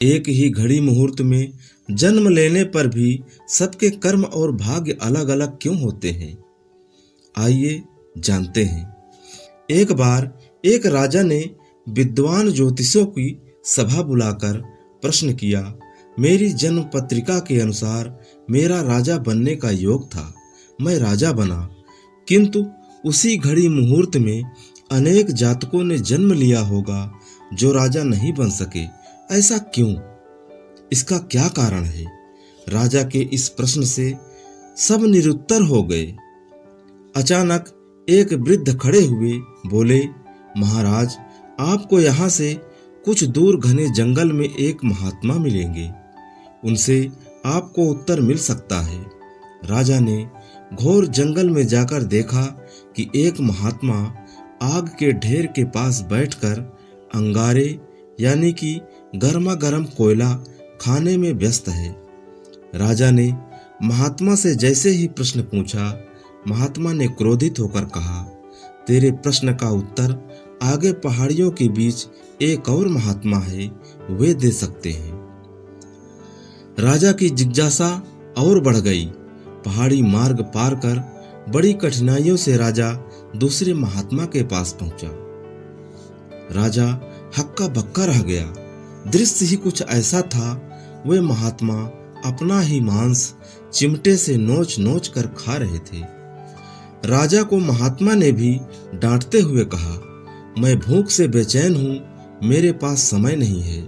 एक ही घड़ी मुहूर्त में जन्म लेने पर भी सबके कर्म और भाग्य अलग अलग क्यों होते हैं? आइए जानते हैं। एक बार एक राजा ने विद्वान ज्योतिषों की सभा बुलाकर प्रश्न किया। मेरी जन्म पत्रिका के अनुसार मेरा राजा बनने का योग था। मैं राजा बना, किंतु उसी घड़ी मुहूर्त में अनेक जातकों ने जन्म लिया होगा जो राजा नहीं बन सके। ऐसा क्यों? इसका क्या कारण है? राजा के इस प्रश्न से सब निरुत्तर हो गए। अचानक एक वृद्ध खड़े हुए बोले, महाराज, आपको यहाँ से कुछ दूर घने जंगल में एक महात्मा मिलेंगे। उनसे आपको उत्तर मिल सकता है। राजा ने घोर जंगल में जाकर देखा कि एक महात्मा आग के ढेर के पास बैठकर अंगारे यानी कि गर्मा गर्म कोयला खाने में व्यस्त है। राजा ने महात्मा से जैसे ही प्रश्न पूछा, महात्मा ने क्रोधित होकर कहा, तेरे प्रश्न का उत्तर आगे पहाड़ियों के बीच एक और महात्मा है, वे दे सकते हैं। राजा की जिज्ञासा और बढ़ गई। पहाड़ी मार्ग पार कर बड़ी कठिनाइयों से राजा दूसरे महात्मा के पास पहुंचा। राजा हक्का बक्का रह गया। दृश्य ही कुछ ऐसा था। वे महात्मा अपना ही मांस चिमटे से नोच नोच कर खा रहे थे। राजा को महात्मा ने भी डांटते हुए कहा, मैं भूख से बेचैन हूँ, मेरे पास समय नहीं है।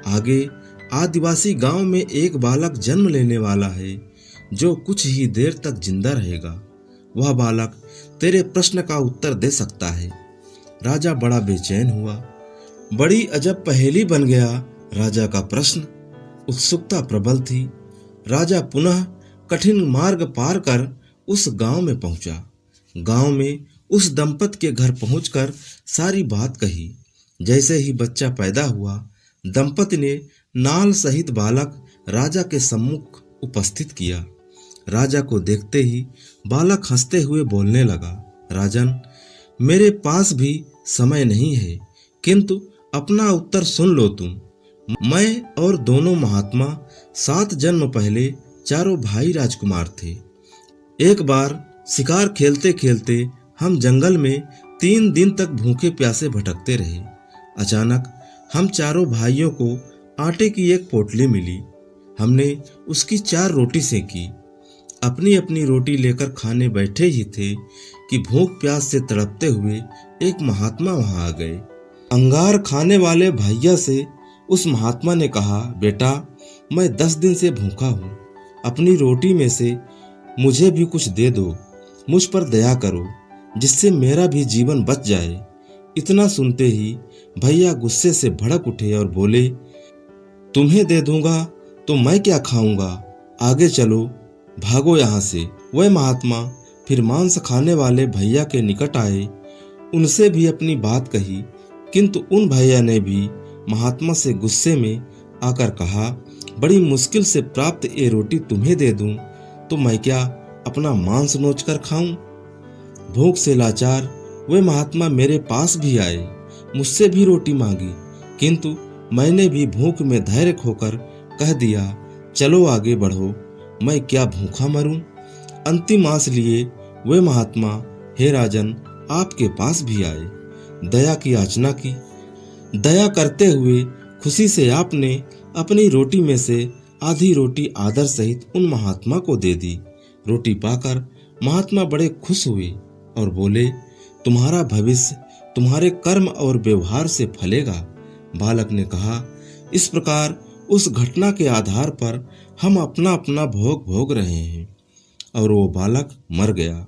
आगे आदिवासी गांव में एक बालक जन्म लेने वाला है जो कुछ ही देर तक जिंदा रहेगा। वह बालक तेरे प्रश्न का उत्तर दे सकता है। राजा बड़ा बेचैन हुआ। बड़ी अजब पहेली बन गया राजा का प्रश्न। उत्सुकता प्रबल थी। राजा पुनः कठिन मार्ग पार कर उस गांव में पहुंचा। गांव में उस दंपत के घर पहुंचकर सारी बात कही। जैसे ही बच्चा पैदा हुआ, दंपति ने नाल सहित बालक राजा के सम्मुख उपस्थित किया। राजा को देखते ही बालक हंसते हुए बोलने लगा, राजन, मेरे पास भी समय नहीं है, किंतु अपना उत्तर सुन लो तुम। मैं और दोनों महात्मा 7 जन्म पहले चारों भाई राजकुमार थे। एक बार शिकार खेलते खेलते हम जंगल में 3 दिन तक भूखे प्यासे भटकते रहे। अचानक हम चारों भाइयों को आटे की एक पोटली मिली। हमने उसकी 4 रोटी सेंकी। अपनी अपनी रोटी लेकर खाने बैठे ही थे कि भूख प्यास से तड़पते हुए एक महात्मा वहां आ गए। अंगार खाने वाले भैया से उस महात्मा ने कहा, बेटा, मैं 10 दिन से भूखा हूँ, अपनी रोटी में से मुझे भी कुछ दे दो, मुझ पर दया करो, जिससे मेरा भी जीवन बच जाए। इतना सुनते ही भैया गुस्से से भड़क उठे और बोले, तुम्हें दे दूंगा तो मैं क्या खाऊंगा, आगे चलो, भागो यहाँ से। वह महात्मा फिर मांस खाने वाले भैया के निकट आए, उनसे भी अपनी बात कही, किंतु उन भैया ने भी महात्मा से गुस्से में आकर कहा, बड़ी मुश्किल से प्राप्त ये रोटी तुम्हें दे दूं तो मैं क्या अपना मांस नोच कर खाऊं? भूख से लाचार वे महात्मा मेरे पास भी आए, मुझसे भी रोटी मांगी, किंतु मैंने भी भूख में धैर्य खोकर कह दिया, चलो आगे बढ़ो, मैं क्या भूखा मरूं? अंतिम आस लिए वे महात्मा, हे राजन, आपके पास भी आए, दया की याचना की। दया करते हुए खुशी से आपने अपनी रोटी में से आधी रोटी आदर सहित उन महात्मा को दे दी। रोटी पाकर महात्मा बड़े खुश हुए और बोले, तुम्हारा भविष्य तुम्हारे कर्म और व्यवहार से फलेगा। बालक ने कहा, इस प्रकार उस घटना के आधार पर हम अपना अपना भोग भोग रहे हैं। और वो बालक मर गया।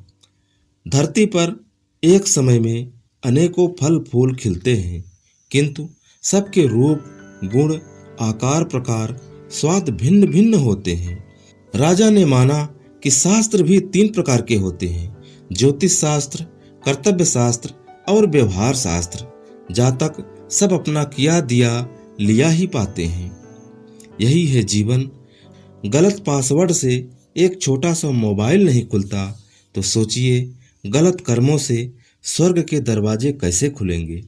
धरती पर एक समय में अनेकों फल फूल खिलते हैं, किंतु सबके रूप, गुण, आकार, प्रकार, स्वाद भिन्न भिन्न होते हैं। राजा ने माना कि शास्त्र भी 3 प्रकार के होते हैं, ज्योतिष शास्त्र, कर्तव्य शास्त्र और व्यवहार शास्त्र। जातक सब अपना किया दिया लिया ही पाते हैं। यही है जीवन। गलत पासवर्ड से एक छोटा सा मोबाइल नहीं खुलता, तो सोचिए गलत कर्मों से स्वर्ग के दरवाजे कैसे खुलेंगे।